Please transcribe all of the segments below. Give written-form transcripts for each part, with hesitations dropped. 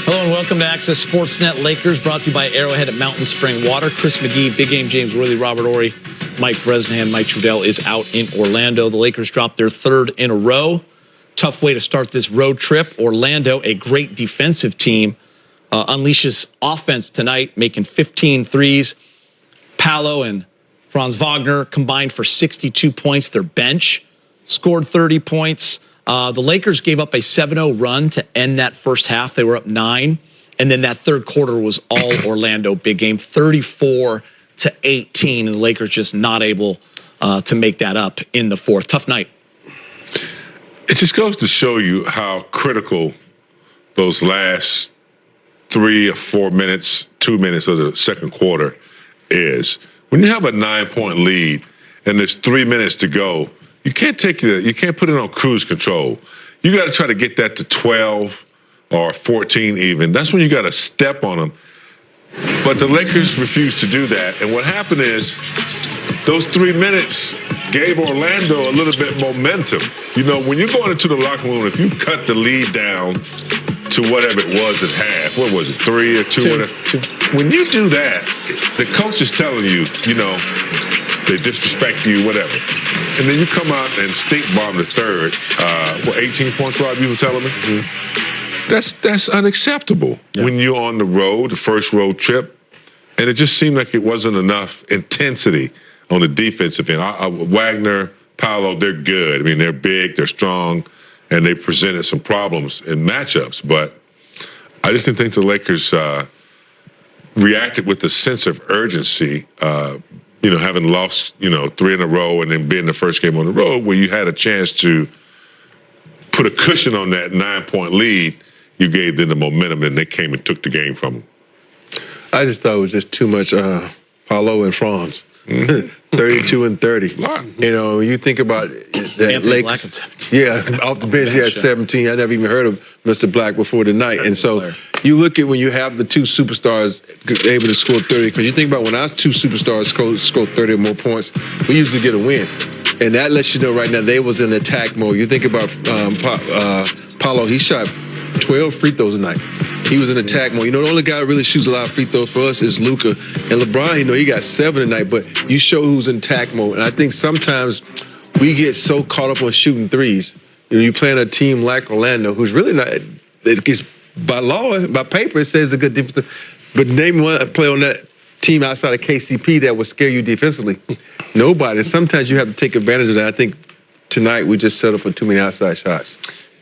Hello and welcome to Access Sportsnet. Lakers brought to you by Arrowhead at Mountain Spring Water. Chris McGee, Big Game James Worthy, Robert Horry, Mike Bresnahan, Mike Trudell is out in Orlando. The Lakers dropped their third in a row. Tough way to start this road trip. Orlando, a great defensive team, unleashes offense tonight, making 15 threes. Paolo and Franz Wagner combined for 62 points. Their bench scored 30 points. The Lakers gave up a 7-0 run to end that first half. They were up 9. And then that third quarter was all Orlando. Big game, 34-18. And the Lakers just not able to make that up in the fourth. Tough night. It just goes to show you how critical those last 3 or 4 minutes, 2 minutes of the second quarter is. When you have a 9-point lead and there's 3 minutes to go, you can't put it on cruise control. You got to try to get that to 12 or 14 even. That's when you got to step on them. But the Lakers refused to do that. And what happened is those 3 minutes gave Orlando a little bit momentum. You know, when you're going into the locker room, if you cut the lead down to whatever it was at half, what was it, 3 or 2? Two. When you do that, the coach is telling you, you know, they disrespect you, whatever. And then you come out and stink bomb the third. 18 points, Rob, you were telling me? Mm-hmm. That's unacceptable when you're on the road, the first road trip. And it just seemed like it wasn't enough intensity on the defensive end. Wagner, Paolo, they're good. I mean, they're big, they're strong, and they presented some problems in matchups. But I just didn't think the Lakers reacted with a sense of urgency, you know, having lost, 3 in a row and then being the first game on the road where you had a chance to put a cushion on that 9-point lead. You gave them the momentum and they came and took the game from them. I just thought it was just too much Paolo and Franz. 32 and 30. You know, you think about that Black at 17. Yeah, off the bench he had 17. I never even heard of Mr. Black before tonight. And so you look at when you have the two superstars able to score 30, because you think about when our two superstars score 30 or more points, we usually get a win. And that lets you know right now they was in attack mode. You think about Paolo, he shot 12 free throws a night. He was in attack mode. You know, the only guy that really shoots a lot of free throws for us is Luka. And LeBron, he got 7 tonight, but you show who's in attack mode. And I think sometimes we get so caught up on shooting threes. You know, you playing a team like Orlando, who's really not, it gets, by law, by paper, it says a good defense. But name one player on that team outside of KCP that would scare you defensively. Nobody. Sometimes you have to take advantage of that. I think tonight we just settled for too many outside shots.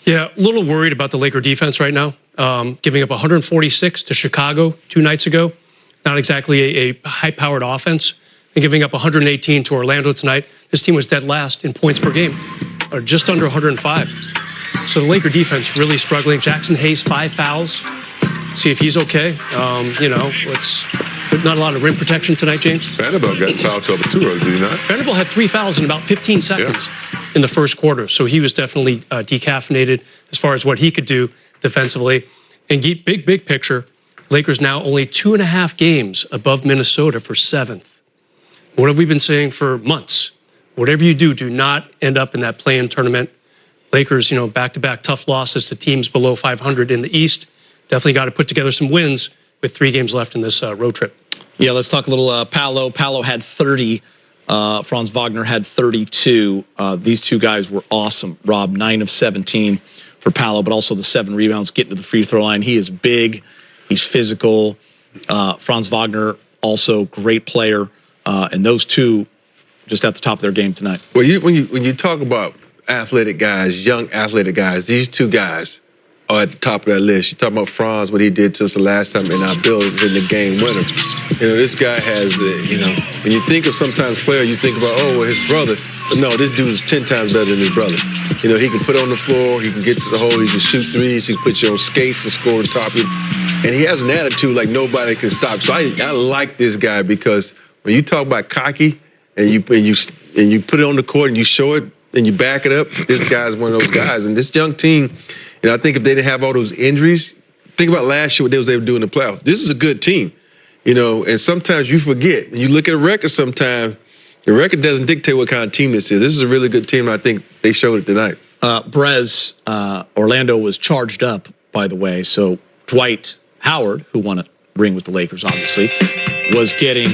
Yeah, a little worried about the Laker defense right now. Giving up 146 to Chicago 2 nights ago. Not exactly a high-powered offense. And giving up 118 to Orlando tonight. This team was dead last in points per game, or just under 105. So the Laker defense really struggling. Jackson Hayes, 5 fouls. See if he's okay. It's not a lot of rim protection tonight, James. Vanderbilt got foul trouble too, did he not? Vanderbilt had 3 fouls in about 15 seconds in the first quarter. So he was definitely decaffeinated as far as what he could do defensively. And big picture, Lakers now only 2.5 games above Minnesota for 7th. What have we been saying for months? Whatever you do not end up in that play-in tournament. Lakers, back-to-back tough losses to teams below 500 in the East. Definitely got to put together some wins with 3 games left in this road trip. Yeah, let's talk a little Paolo. Paolo had 30. Franz Wagner had 32. These two guys were awesome. Rob, 9 of 17 for Paolo, but also the 7 rebounds, getting to the free throw line. He is big. He's physical. Franz Wagner, also great player. And those two just at the top of their game tonight. Well, when you talk about athletic guys, young athletic guys, these two guys are at the top of that list. You talk about Franz, what he did to us the last time in our building in the game winner. This guy has, when you think of sometimes player, you think about, his brother. But no, this dude is 10 times better than his brother. He can put on the floor, he can get to the hole, he can shoot threes, he can put you on skates and score on top of you. And he has an attitude like nobody can stop. So I like this guy because when you talk about cocky and you put it on the court and you show it and you back it up, this guy's one of those guys. And this young team, I think if they didn't have all those injuries, think about last year what they was able to do in the playoffs. This is a good team, and sometimes you forget. And you look at a record sometimes, the record doesn't dictate what kind of team this is. This is a really good team, and I think they showed it tonight. Orlando was charged up, by the way, so Dwight Howard, who won a ring with the Lakers, obviously, was getting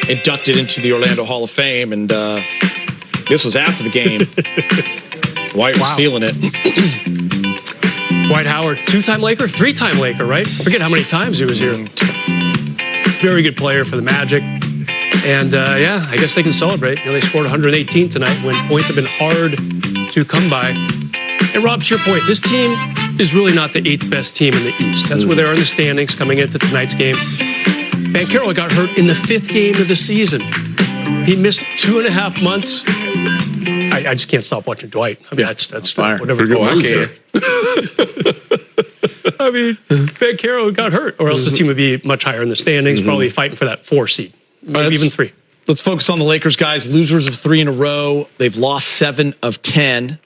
inducted into the Orlando Hall of Fame, and this was after the game. Dwight was feeling it. Dwight Howard, two-time Laker, three-time Laker, right? Forget how many times he was here. Very good player for the Magic. And, yeah, I guess they can celebrate. You know, they scored 118 tonight when points have been hard to come by. And, Rob, to your point, this team is really not the 8th best team in the East. That's where they are in the standings coming into tonight's game. Banchero got hurt in the 5th game of the season. He missed 2.5 months. I just can't stop watching Dwight. I mean, that's fire. Whatever. I can't. I mean, Banchero got hurt, or else his team would be much higher in the standings, probably fighting for that 4 seed, maybe even 3. Let's focus on the Lakers, guys. Losers of 3 in a row. They've lost 7 of 10.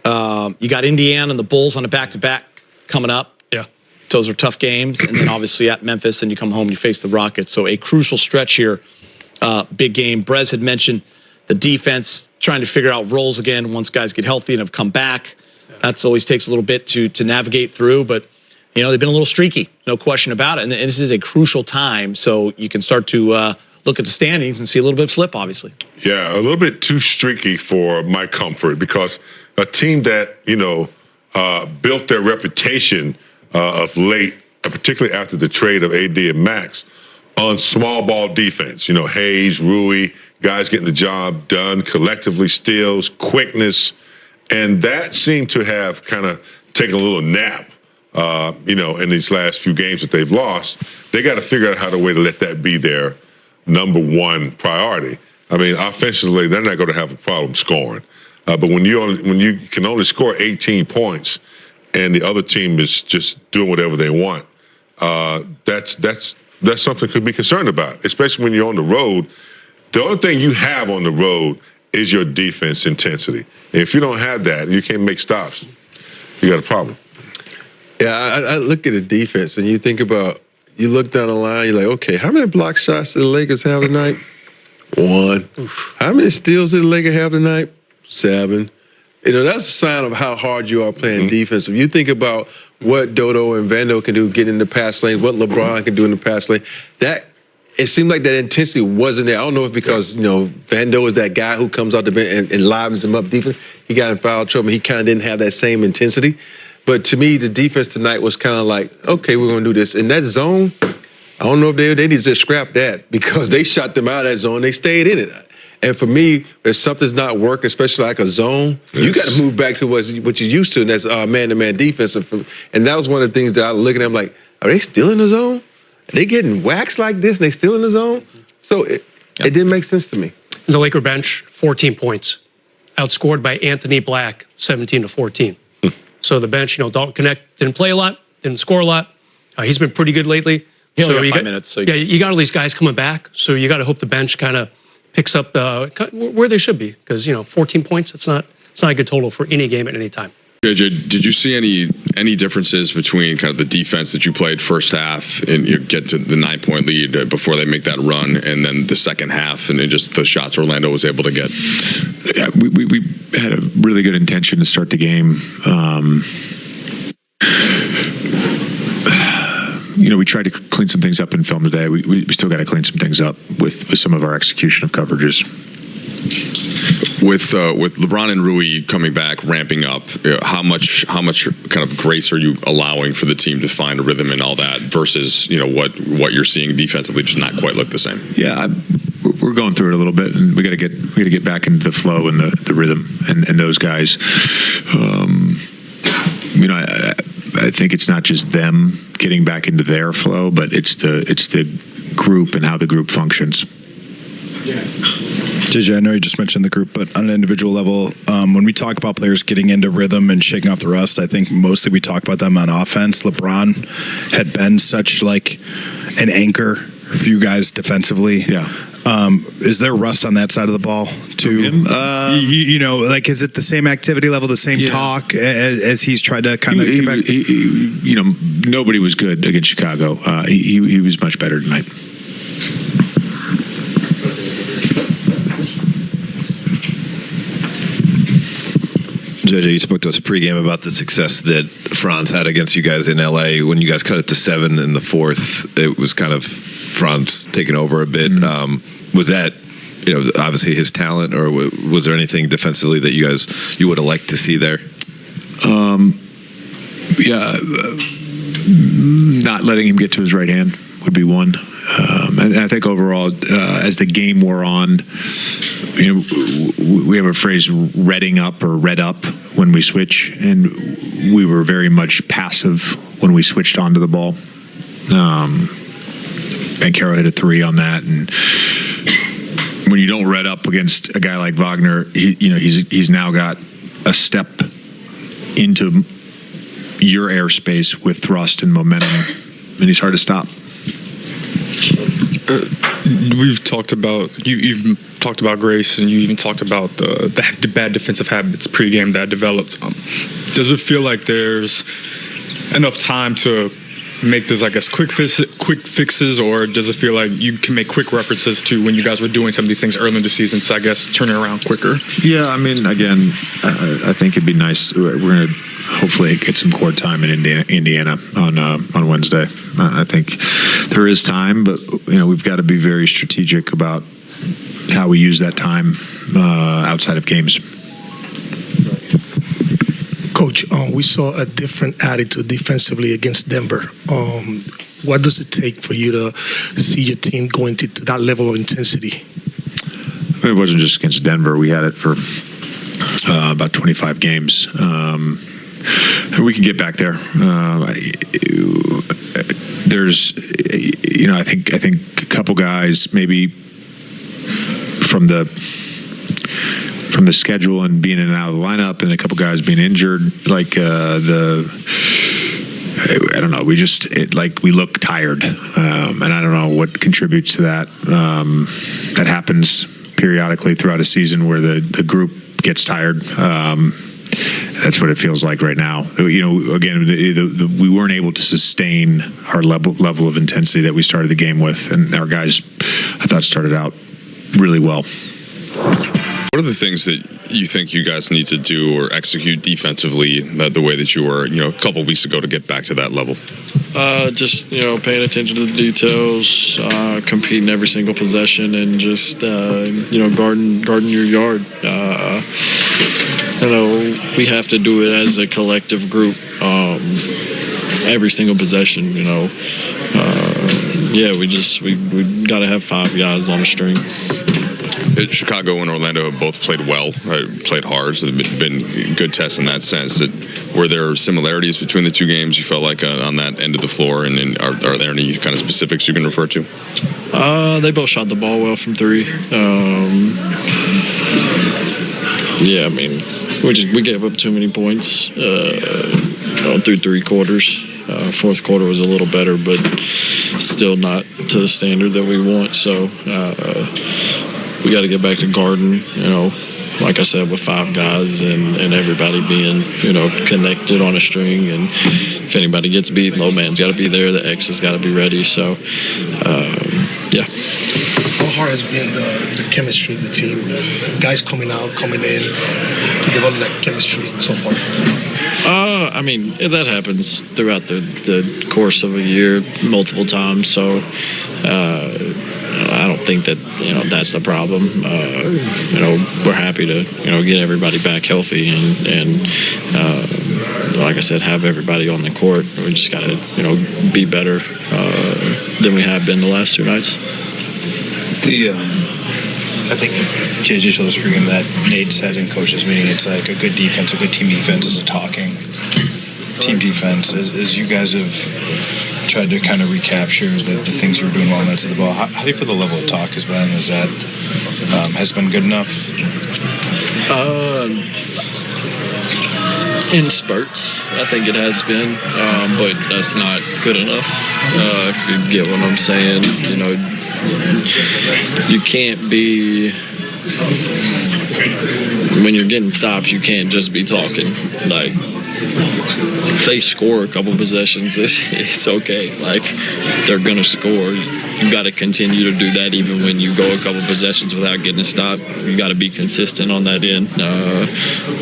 You got Indiana and the Bulls on a back-to-back coming up. Yeah. Those are tough games. And then obviously at Memphis, and you come home, you face the Rockets. So a crucial stretch here. Big game. Brez had mentioned the defense trying to figure out roles again once guys get healthy and have come back. That's always takes a little bit to navigate through. But, you know, they've been a little streaky. No question about it. And this is a crucial time. So you can start to look at the standings and see a little bit of slip, obviously. Yeah, a little bit too streaky for my comfort, because a team that, you know, built their reputation of late, particularly after the trade of AD and Max, on small ball defense. You know, Hayes, Rui, guys getting the job done, collectively steals, quickness. And that seemed to have kind of taken a little nap, you know, in these last few games that they've lost. They got to figure out how to way to let that be their number one priority. I mean, offensively, they're not going to have a problem scoring. But when you can only score 18 points and the other team is just doing whatever they want, that's something to be concerned about, especially when you're on the road. The only thing you have on the road is your defense intensity. And if you don't have that and you can't make stops, you got a problem. Yeah, I look at the defense and you think about, you look down the line, you're like, okay, how many block shots did the Lakers have tonight? 1. How many steals did the Lakers have tonight? 7. You know, that's a sign of how hard you are playing defense. If you think about what Dodo and Vando can do, get in the pass lane, what LeBron can do in the pass lane, that it seemed like that intensity wasn't there. I don't know if because, you know, Vando is that guy who comes out the bench and livens him up defense. He got in foul trouble. He kind of didn't have that same intensity. But to me, the defense tonight was kind of like, okay, we're going to do this. In that zone, I don't know if they need to just scrap that, because they shot them out of that zone. They stayed in it. And for me, if something's not working, especially like a zone, you got to move back to what you're used to, and that's man-to-man defense. And that was one of the things that I was looking at. I'm like, are they still in the zone? Are they getting waxed like this and they still in the zone? So it didn't make sense to me. The Laker bench, 14 points. Outscored by Anthony Black, 17-14. So the bench, you know, Dalton Connect didn't play a lot, didn't score a lot. He's been pretty good lately. He only got 5 minutes. So you got all these guys coming back, so you got to hope the bench kind of picks up where they should be, because, you know, 14 points, it's not a good total for any game at any time. JJ, did you see any differences between kind of the defense that you played first half and you get to the 9-point lead before they make that run, and then the second half and just the shots Orlando was able to get? Yeah, we had a really good intention to start the game. You know, we tried to clean some things up in film today. We still got to clean some things up with some of our execution of coverages. With LeBron and Rui coming back, ramping up, how much kind of grace are you allowing for the team to find a rhythm and all that, versus, you know, what you're seeing defensively just not quite look the same? Yeah, we're going through it a little bit, and we got to get back into the flow and the rhythm, and those guys. You know, I think it's not just them getting back into their flow, but it's the group and how the group functions. Yeah. JJ, I know you just mentioned the group, but on an individual level, when we talk about players getting into rhythm and shaking off the rust, I think mostly we talk about them on offense. LeBron had been such like an anchor for you guys defensively. Yeah. Is there rust on that side of the ball too? You know, like, is it the same activity level, the same talk as he's tried to kind of get back? You know, nobody was good against Chicago. He was much better tonight. JJ, you spoke to us pregame about the success that Franz had against you guys in LA. When you guys cut it to 7 in the fourth, it was kind of Franz taking over a bit. Was that, obviously his talent, or was there anything defensively that you would have liked to see there? Not letting him get to his right hand would be one. And I think overall, as the game wore on, we have a phrase, redding up or red up when we switch, and we were very much passive when we switched onto the ball. Banchero hit a 3 on that, and when you don't red up against a guy like Wagner, he's now got a step into your airspace with thrust and momentum, and he's hard to stop. We've talked about you've talked about Grace, and you even talked about the bad defensive habits pregame that developed. Does it feel like there's enough time to make this, I guess, quick fixes, or does it feel like you can make quick references to when you guys were doing some of these things early in the season to, I guess, turn it around quicker? Yeah, I mean, again, I think it'd be nice. We're going to hopefully get some court time in Indiana on Wednesday. I think there is time, but we've got to be very strategic about how we use that time outside of games. Coach, we saw a different attitude defensively against Denver. What does it take for you to see your team going to that level of intensity? It wasn't just against Denver. We had it for about 25 games. We can get back there. There's, I think a couple guys maybe from the schedule and being in and out of the lineup, and a couple guys being injured, like I don't know. We look tired, and I don't know what contributes to that. That happens periodically throughout a season where the group gets tired. That's what it feels like right now. Again, we weren't able to sustain our level of intensity that we started the game with, and our guys, I thought, started out really well. What are the things that you think you guys need to do or execute defensively the way that you were, a couple weeks ago to get back to that level? Just, paying attention to the details, competing every single possession, and just, guarding your yard. We have to do it as a collective group, every single possession, we got to have 5 guys on a string. Chicago and Orlando have both played well, played hard, so they've been good tests in that sense. Were there similarities between the two games, you felt like, on that end of the floor, and are there any kind of specifics you can refer to? They both shot the ball well from 3. We gave up too many points through 3 quarters. Fourth quarter was a little better, but still not to the standard that we want. So we got to get back to guarding, like I said, with 5 guys and everybody being, connected on a string. And if anybody gets beat, low man's got to be there. The X has got to be ready. So, How hard has been the chemistry of the team? Guys coming out, coming in to develop that chemistry so far? That happens throughout the course of a year multiple times. So, I don't think that that's the problem. We're happy to get everybody back healthy and like I said, have everybody on the court. We just got to be better than we have been the last 2 nights. I think JJ showed us pregame that Nate said in coaches meeting, it's like a good defense, a good team defense is a talking team defense. As you guys have tried to kind of recapture the things you were doing well on that side of the ball, how do you feel the level of talk has been? Is that has been good enough? In spurts, I think it has been, but that's not good enough. If you get what I'm saying, you can't be, when you're getting stops, you can't just be talking. Like, if they score a couple possessions, it's okay. Like, they're going to score. You got to continue to do that even when you go a couple possessions without getting a stop. You got to be consistent on that end. I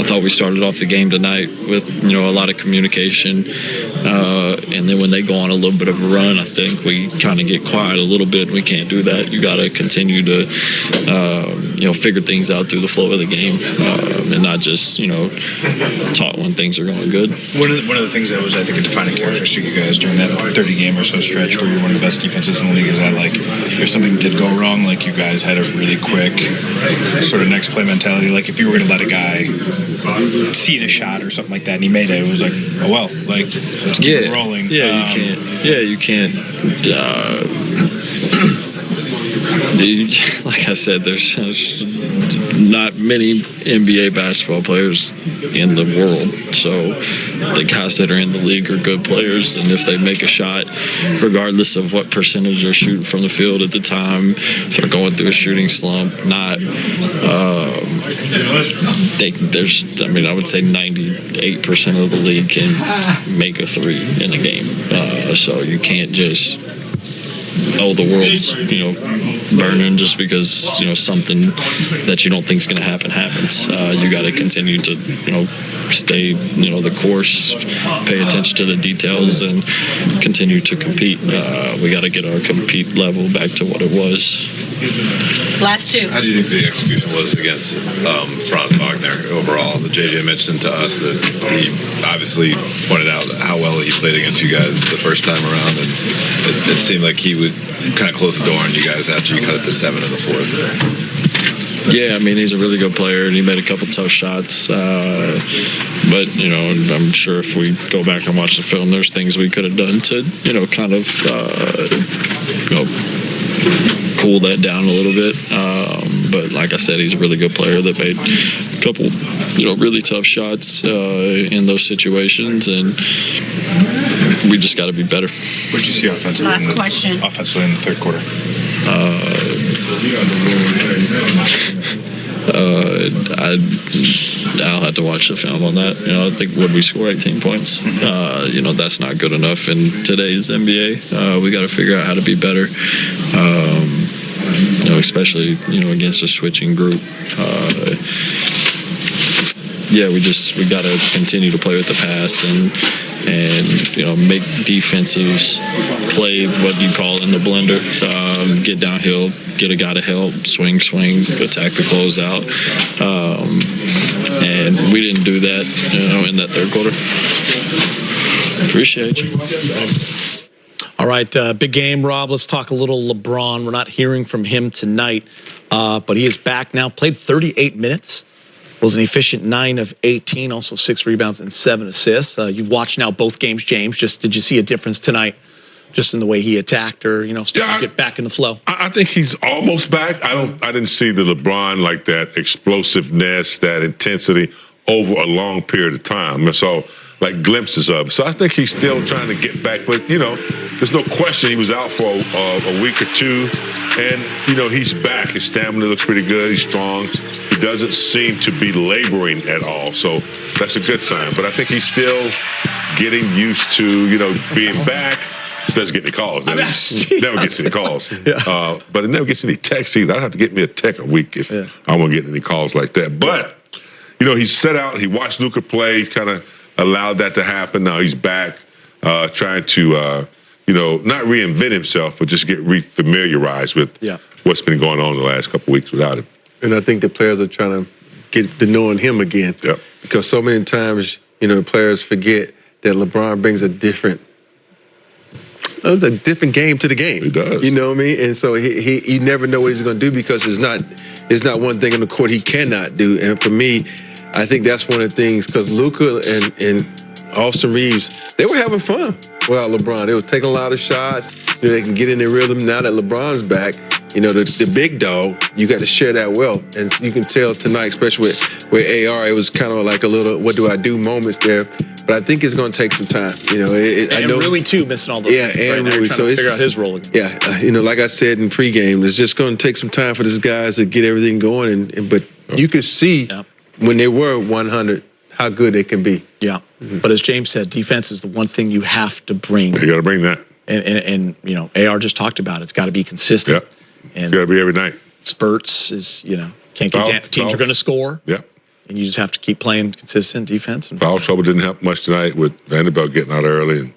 thought we started off the game tonight with, a lot of communication. And then when they go on a little bit of a run, I think we kind of get quiet a little bit. We can't do that. You got to continue to, figure things out through the flow of the game and not just, talk when things are going good. One of the things that was, I think, a defining characteristic of you guys during that 30-game or so stretch where you're one of the best defenses in the league is that, like, if something did go wrong, like, you guys had a really quick sort of next play mentality. Like, if you were going to let a guy see a shot or something like that and he made it, it was like, oh, well, like, let's keep it rolling. Yeah, you can't. Like I said, there's not many NBA basketball players in the world. So the guys that are in the league are good players. And if they make a shot, regardless of what percentage they're shooting from the field at the time, sort of going through a shooting slump, I would say 98% of the league can make a three in a game. So you can't just, the world's, burning just because, something that you don't think is going to happens. You got to continue to, stay, the course, pay attention to the details, and continue to compete. We got to get our compete level back to what it was. Last two. How do you think the execution was against Franz Wagner overall? The JJ mentioned to us that he obviously pointed out how well he played against you guys the first time around, and it seemed like he would kind of close the door on you guys after you cut it to 7 in the fourth. Yeah, he's a really good player, and he made a couple tough shots. But, I'm sure if we go back and watch the film, there's things we could have done to, kind of, cool that down a little bit. But like I said, he's a really good player that made a couple, really tough shots in those situations, and we just got to be better. What did you see offensively? Last question. Offensively in the third quarter. I'll have to watch the film on that. I think would we score 18 points? That's not good enough in today's NBA. We got to figure out how to be better. Especially against a switching group. We got to continue to play with the pass and make defenses play what you call in the blender. Get downhill, get a guy to help, swing, attack the closeout. And we didn't do that, in that third quarter. Appreciate you. All right, big game, Rob. Let's talk a little LeBron. We're not hearing from him tonight, but he is back now. Played 38 minutes. Was an efficient 9 of 18, also 6 rebounds and 7 assists. You watched now both games, James. Did you see a difference tonight, just in the way he attacked, or starting to get back in the flow? I think he's almost back. I didn't see the LeBron like that explosiveness, that intensity over a long period of time. And so, like, glimpses of it. So I think he's still trying to get back. But, there's no question he was out for a week or two. And, he's back. His stamina looks pretty good. He's strong. He doesn't seem to be laboring at all. So that's a good sign. But I think he's still getting used to, being back. He doesn't get any calls. Never gets any calls. Yeah. But it never gets any texts either. I'd have to get me a text a week if I won't get any calls like that. But, he's set out. He watched Luka play, kind of allowed that to happen. Now he's back trying to, not reinvent himself, but just get refamiliarized with what's been going on the last couple of weeks without him. And I think the players are trying to get to knowing him again. Yep. Because so many times, the players forget that LeBron brings a different game to the game. He does. You know what I mean? And so you never know what he's going to do because it's not one thing on the court he cannot do. And for me, I think that's one of the things, because Luka and Austin Reaves, they were having fun without LeBron. They were taking a lot of shots. They can get in their rhythm. Now that LeBron's back, the big dog, you got to share that well. And you can tell tonight, especially with AR, it was kind of like a little what do I do moments there. But I think it's going to take some time. I know Rui too, missing all those. Yeah, and right, Rui. So it's figure out his role again. Yeah, like I said in pregame, it's just going to take some time for these guys to get everything going. But you could see when they were 100 how good they can be. Yeah. But as James said, defense is the one thing you have to bring. You got to bring that. And you know, AR just talked about it. It's got to be consistent. Yep. And It's got to be every night. spurts is, you know, can't get down. Teams are going to score. Yep. And you just have to keep playing consistent defense. And Foul trouble didn't help much tonight with Vanderbilt getting out early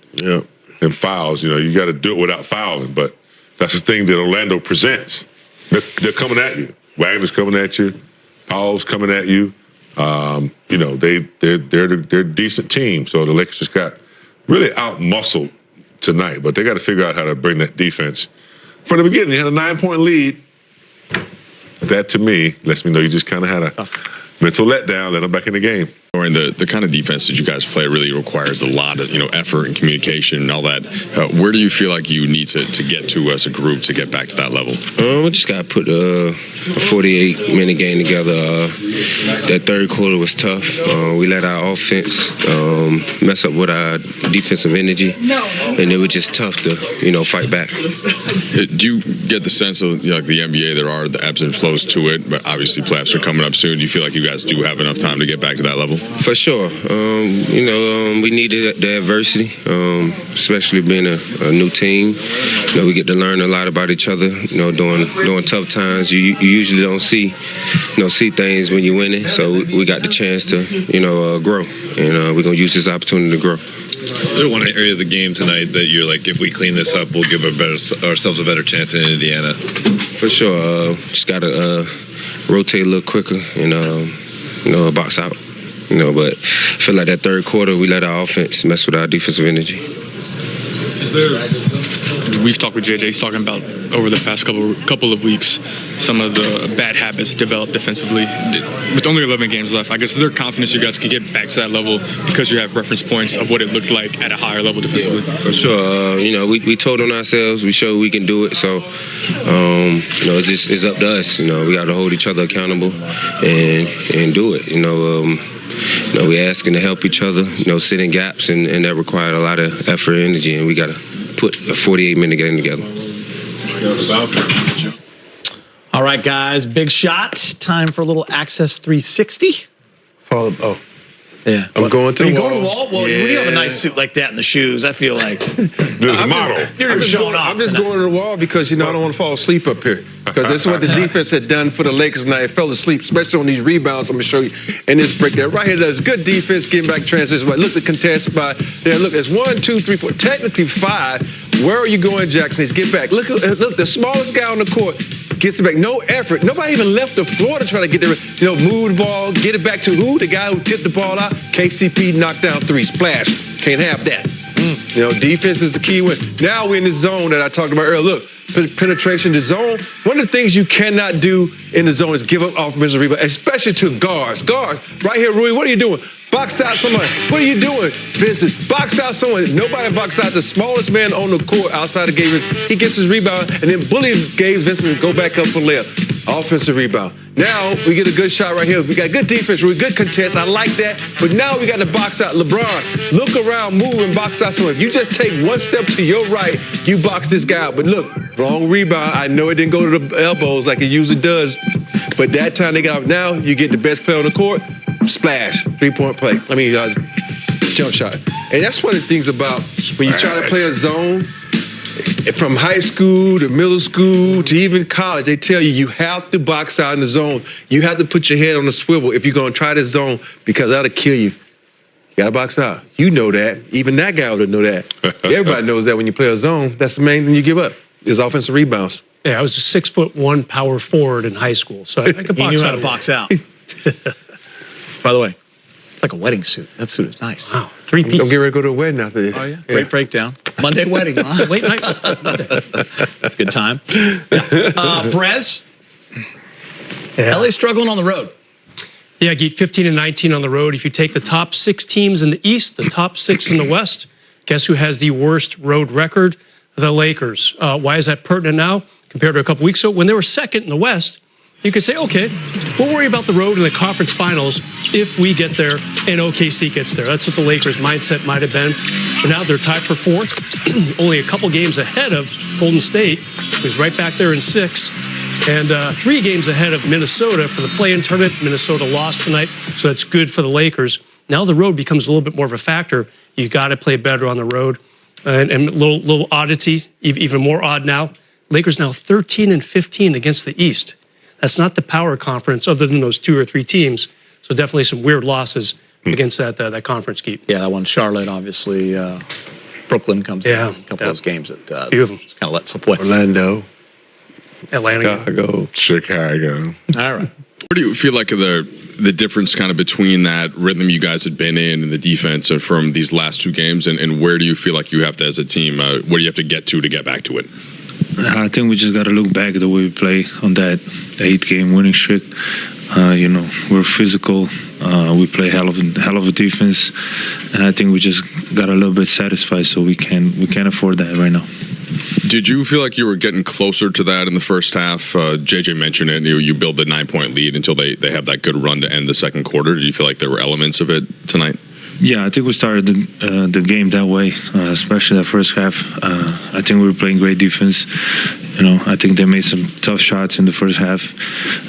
and fouls. You know, you got to do it without fouling, but that's the thing that Orlando presents. They're coming at you. Wagner's coming at you. Powell's coming at you. You know, they're a decent team. So the Lakers just got really out-muscled tonight, but they got to figure out how to bring that defense. From the beginning, they had a 9-point lead. That, to me, lets me know you just kind of had a mental letdown, let them back in the game. And the kind of defense that you guys play really requires a lot of, you know, effort and communication and all that. Where do you feel like you need to get to as a group to get back to that level? We just got to put a 48-minute game together. That third quarter was tough. We let our offense mess up with our defensive energy, and it was just tough to, you know, fight back. Do you get the sense of, you know, like the NBA, there are the ebbs and flows to it, but obviously playoffs are coming up soon. Do you feel like you guys do have enough time to get back to that level? For sure. You know, we needed the adversity, especially being a new team. You know, we get to learn a lot about each other. You know, during tough times, you usually don't see things when you're winning. So we got the chance to, you know, grow, and we're gonna use this opportunity to grow. Is there one area of the game tonight that you're like, if we clean this up, we'll give ourselves a better chance in Indiana? For sure. Just gotta rotate a little quicker and you know, box out. You know, but I feel like that third quarter, we let our offense mess with our defensive energy. Is there? We've talked with JJ. He's talking about over the past couple of weeks some of the bad habits developed defensively. With only 11 games left, I guess is there confidence you guys can get back to that level because you have reference points of what it looked like at a higher level defensively? Yeah, for sure. You know, we told on ourselves. We showed we can do it. So, you know, it's up to us. You know, we got to hold each other accountable and do it. You know, we're asking to help each other, you know, sit in gaps, and that required a lot of effort and energy, and we got to put a 48-minute game together. all right, guys, big shot. Time for a little Access 360. Yeah. I'm going to the wall. Go to the wall? Well, when you have a nice suit like that and the shoes, I feel like There's a model. you're showing off. I'm just tonight. going to the wall because, you know, I don't want to fall asleep up here. Because that's what the defense had done for the Lakers tonight. I fell asleep, especially on these rebounds. I'm going to show you in this break there. Right here, there's good defense getting back transition. But look, the contest by there. Look, there's 1, 2, 3, 4, technically 5. Where are you going, Jackson? Get back. Look, the smallest guy on the court gets it back. No effort. Nobody even left the floor to try to get there. You know, move the ball, get it back to who? The guy who tipped the ball out. KCP knocked down 3. Splash. Can't have that. You know, defense is the key win. Now we're in this zone that I talked about earlier. Look, penetration, the zone. One of the things you cannot do in the zone is give up offensive rebound, especially to guards. Guards, right here, Rui, what are you doing? Box out someone. What are you doing, Vincent? Box out someone. Nobody box out the smallest man on the court outside of Gabe Vincent. He gets his rebound and then bully Gabe Vincent to go back up for layup. Offensive rebound. Now we get a good shot right here. We got good defense, really good contest. I like that. But now we got to box out LeBron. Look around, move, and box out someone. If you just take one step to your right, you box this guy out. But look, wrong rebound. I know it didn't go to the elbows like it usually does. But that time they got now, you get the best player on the court. Splash, 3-point play. Jump shot. And that's one of the things about when you try to play a zone, from high school to middle school to even college, they tell you have to box out in the zone. You have to put your head on the swivel if you're going to try this zone because that'll kill you. You got to box out. You know that. Even that guy would know that. Everybody knows that when you play a zone, that's the main thing you give up is offensive rebounds. Yeah, I was a 6'1" power forward in high school, so I could box out. He knew how to box out. By the way, it's like a wedding suit. That suit is nice. Wow, 3-piece. Don't get ready to go to a wedding after this. Oh, yeah. Great breakdown. Monday wedding. Huh? It's a late night. That's a good time. Brez? Yeah. LA struggling on the road. Yeah, Geet, 15-19 on the road. If you take the top 6 teams in the East, the top 6 in the West, guess who has the worst road record? The Lakers. Why is that pertinent now compared to a couple weeks ago? When they were second in the West, you could say, okay, we'll worry about the road in the conference finals if we get there and OKC gets there. That's what the Lakers' mindset might have been. But now they're tied for 4th, only a couple games ahead of Golden State, who's right back there in 6th, and 3 games ahead of Minnesota for the play-in tournament. Minnesota lost tonight, so that's good for the Lakers. Now the road becomes a little bit more of a factor. You got to play better on the road. And a little oddity, even more odd now. Lakers now 13-15 against the East. That's not the power conference other than those 2 or 3 teams. So definitely some weird losses against that conference keep. Yeah, that one, Charlotte, obviously. Brooklyn comes in a couple of those games that few of them just kind of let slip away. Orlando, Atlanta, Chicago. All right. Where do you feel like the difference kind of between that rhythm you guys had been in and the defense from these last 2 games, and where do you feel like you have to, as a team, where do you have to get back to it? I think we just got to look back at the way we play on that 8-game winning streak. We're physical. We play hell of a defense, and I think we just got a little bit satisfied, so we can't afford that right now. Did you feel like you were getting closer to that in the first half? JJ mentioned it. You build the 9-point lead until they have that good run to end the second quarter. Did you feel like there were elements of it tonight? Yeah, I think we started the game that way, especially that first half. I think we were playing great defense. I think they made some tough shots in the first half.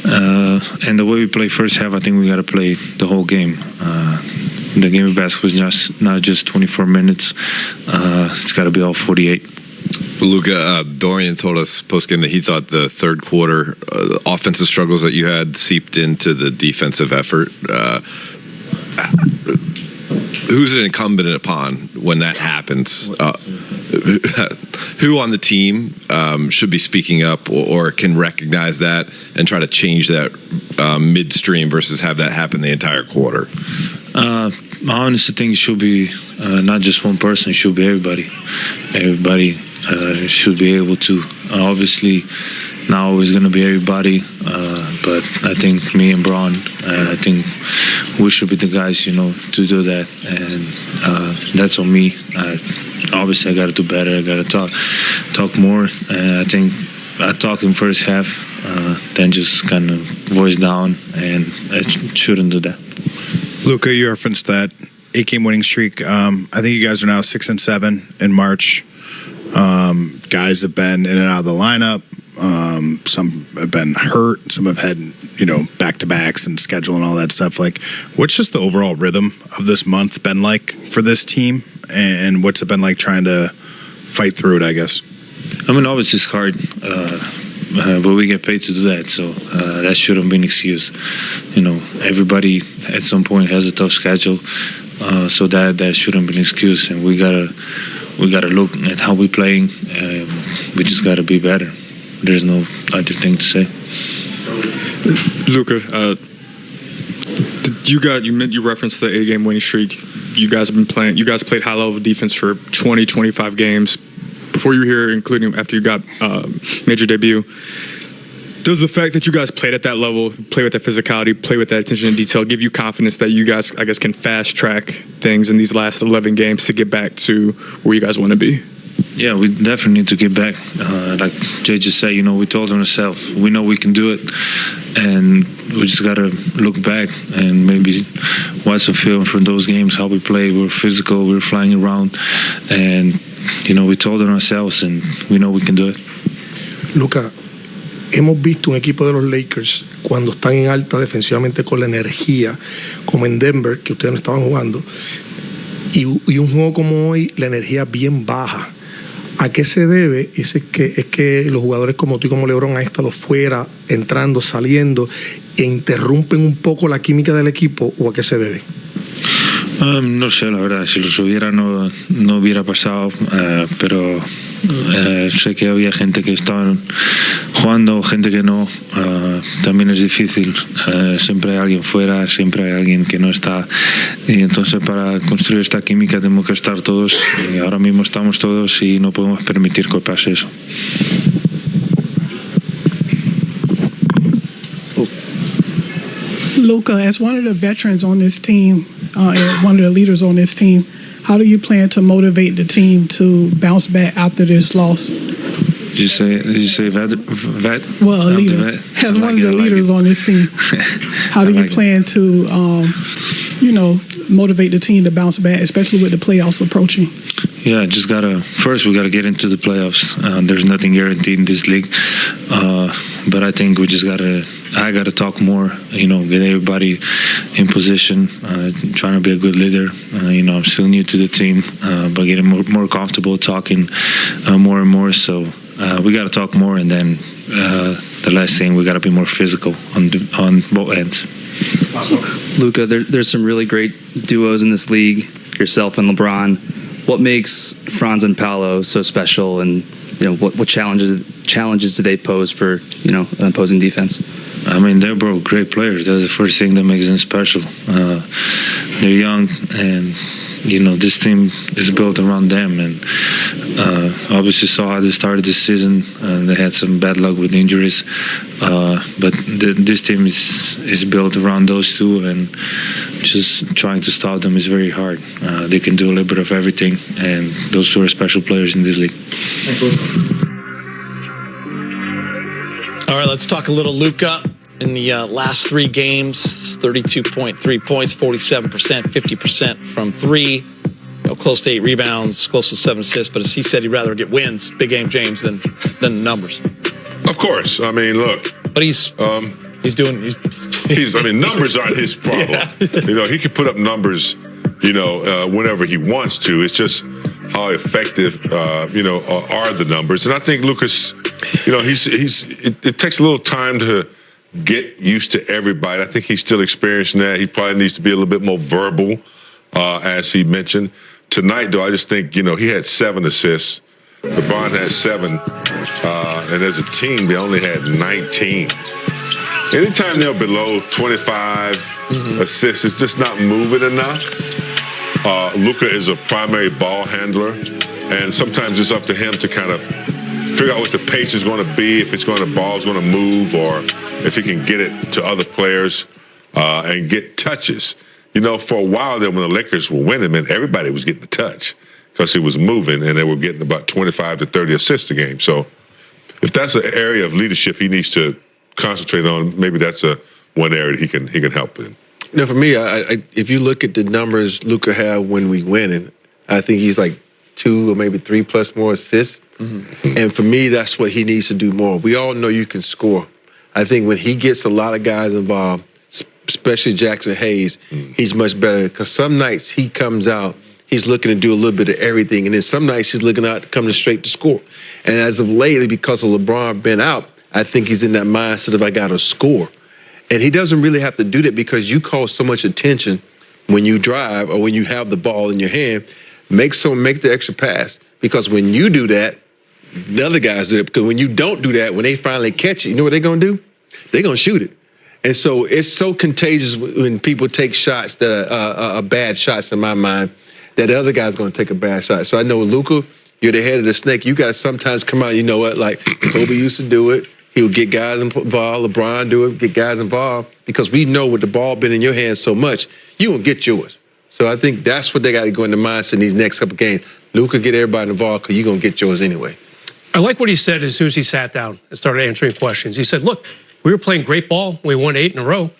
And the way we play first half, I think we got to play the whole game. The game of basketball is not just 24 minutes. It's got to be all 48. Luka, Dorian told us post-game that he thought the third quarter offensive struggles that you had seeped into the defensive effort. Who's it incumbent upon when that happens? Who on the team should be speaking up or can recognize that and try to change that midstream versus have that happen the entire quarter? I honestly think it should be not just one person. It should be everybody. Everybody should be able to. Obviously, not always going to be everybody, but I think me and Braun, I think we should be the guys, to do that, and that's on me. Obviously, I got to do better. I got to talk more, and I think I talked in first half, then just kind of voice down, and I shouldn't do that. Luka, you referenced that 8-game winning streak. I think you guys are now 6-7 in March. Guys have been in and out of the lineup. Some have been hurt. Some have had, back-to-backs and schedule and all that stuff. Like, what's just the overall rhythm of this month been like for this team? And what's it been like trying to fight through it, I guess? Obviously it's hard, but we get paid to do that, so that shouldn't be an excuse. Everybody at some point has a tough schedule, so that shouldn't be an excuse, and we gotta look at how we're playing. We just gotta be better. There's no other thing to say. Luka, you referenced the 8-game winning streak. You guys played high level defense for 20-25 games before you were here, including after you got made your debut. Does the fact that you guys played at that level, play with that physicality, play with that attention to detail, give you confidence that you guys, I guess, can fast track things in these last 11 games to get back to where you guys want to be? Yeah, we definitely need to get back. Like Jay just said, we told ourselves, we know we can do it, and we just got to look back and maybe watch some film from those games, how we play. We're physical, we're flying around, and, we told ourselves, and we know we can do it. Luka, hemos visto un equipo de los Lakers cuando están en alta defensivamente con la energía, como en Denver, que ustedes no estaban jugando, y un juego como hoy, la energía bien baja. ¿A qué se debe? Es que los jugadores como tú y como LeBron han estado fuera, entrando, saliendo, e interrumpen un poco la química del equipo, ¿o a qué se debe? No sé, la verdad, si los hubiera no hubiera pasado, pero sé que había gente que estaba jugando, gente que no, también es difícil, siempre hay alguien fuera, siempre hay alguien que no está, y entonces para construir esta química tenemos que estar todos, y ahora mismo estamos todos y no podemos permitir que pase eso. Luka, as one of the veterans on this team, and one of the leaders on this team, how do you plan to motivate the team to bounce back after this loss? Did you say vet? Well, a leader. As one of the leaders on this team, how do you plan to, motivate the team to bounce back, especially with the playoffs approaching? Yeah, just first we gotta get into the playoffs. There's nothing guaranteed in this league, but I think I gotta talk more. Get everybody in position. Trying to be a good leader. I'm still new to the team, but getting more comfortable talking more and more. So we gotta talk more, and then the last thing, we gotta be more physical on both ends. Luka, there's some really great duos in this league. Yourself and LeBron. What makes Franz and Paolo so special, and what challenges do they pose for an opposing defense? I mean, they're both great players. That's the first thing that makes them special. They're young, and this team is built around them. And obviously saw how they started this season. They had some bad luck with injuries, but this team is built around those two, and just trying to stop them is very hard. They can do a little bit of everything, and those two are special players in this league. Thanks, Luka. All right, let's talk a little Luka. In the last 3 games, 32.3 points, 47%, 50% from 3. Close to 8 rebounds, close to 7 assists. But as he said, he'd rather get wins, big game James, than the numbers. Of course. I mean, look. But he's doing. Numbers aren't his problem. Yeah. He can put up numbers, whenever he wants to. It's just how effective, are the numbers. And I think Lucas, it takes a little time to get used to everybody. I think he's still experiencing that. He probably needs to be a little bit more verbal, as he mentioned. Tonight, though, I just think, he had 7 assists. LeBron had 7. And as a team, they only had 19. Anytime they're below 25 assists, it's just not moving enough. Luka is a primary ball handler, and sometimes it's up to him to kind of figure out what the pace is going to be, if the ball's going to move, or if he can get it to other players and get touches. For a while there, when the Lakers were winning, man, everybody was getting a touch because it was moving, and they were getting about 25 to 30 assists a game. So if that's an area of leadership he needs to concentrate on, maybe that's one area he can help in. For me, if you look at the numbers Luka had when we winning, I think he's like 2 or maybe 3 plus more assists. Mm-hmm. And for me, that's what he needs to do more. We all know you can score. I think when he gets a lot of guys involved, especially Jackson Hayes, he's much better. Because some nights he comes out, he's looking to do a little bit of everything. And then some nights he's looking out to come straight to score. And as of lately, because of LeBron being out, I think he's in that mindset of I got to score. And he doesn't really have to do that because you cause so much attention when you drive or when you have the ball in your hand. Make the extra pass. Because when you do that, the other guys do it. Because when you don't do that, when they finally catch it, you know what they're going to do? They're going to shoot it. And so it's so contagious when people take shots that are bad shots in my mind, that the other guy's going to take a bad shot. So I know, Luka, you're the head of the snake. You got to sometimes come out, like Kobe used to do it. He would get guys involved. LeBron do it, get guys involved. Because we know with the ball been in your hands so much, you won't get yours. So I think that's what they got to go into mindset in these next couple games. Luka, get everybody involved because you're going to get yours anyway. I like what he said as soon as he sat down and started answering questions. He said, look, we were playing great ball. We won 8 in a row.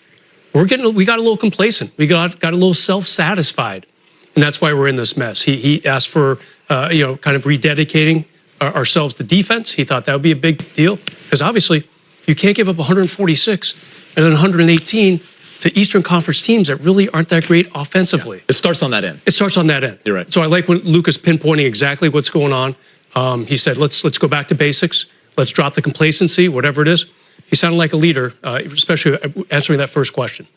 We got a little complacent. We got a little self-satisfied. And that's why we're in this mess. He asked for, kind of rededicating ourselves to defense. He thought that would be a big deal. Because obviously, you can't give up 146 and then 118 to Eastern Conference teams that really aren't that great offensively. Yeah. It starts on that end. It starts on that end. You're right. So I like when Luka's pinpointing exactly what's going on. He said, let's go back to basics. Let's drop the complacency, whatever it is. He sounded like a leader, especially answering that first question.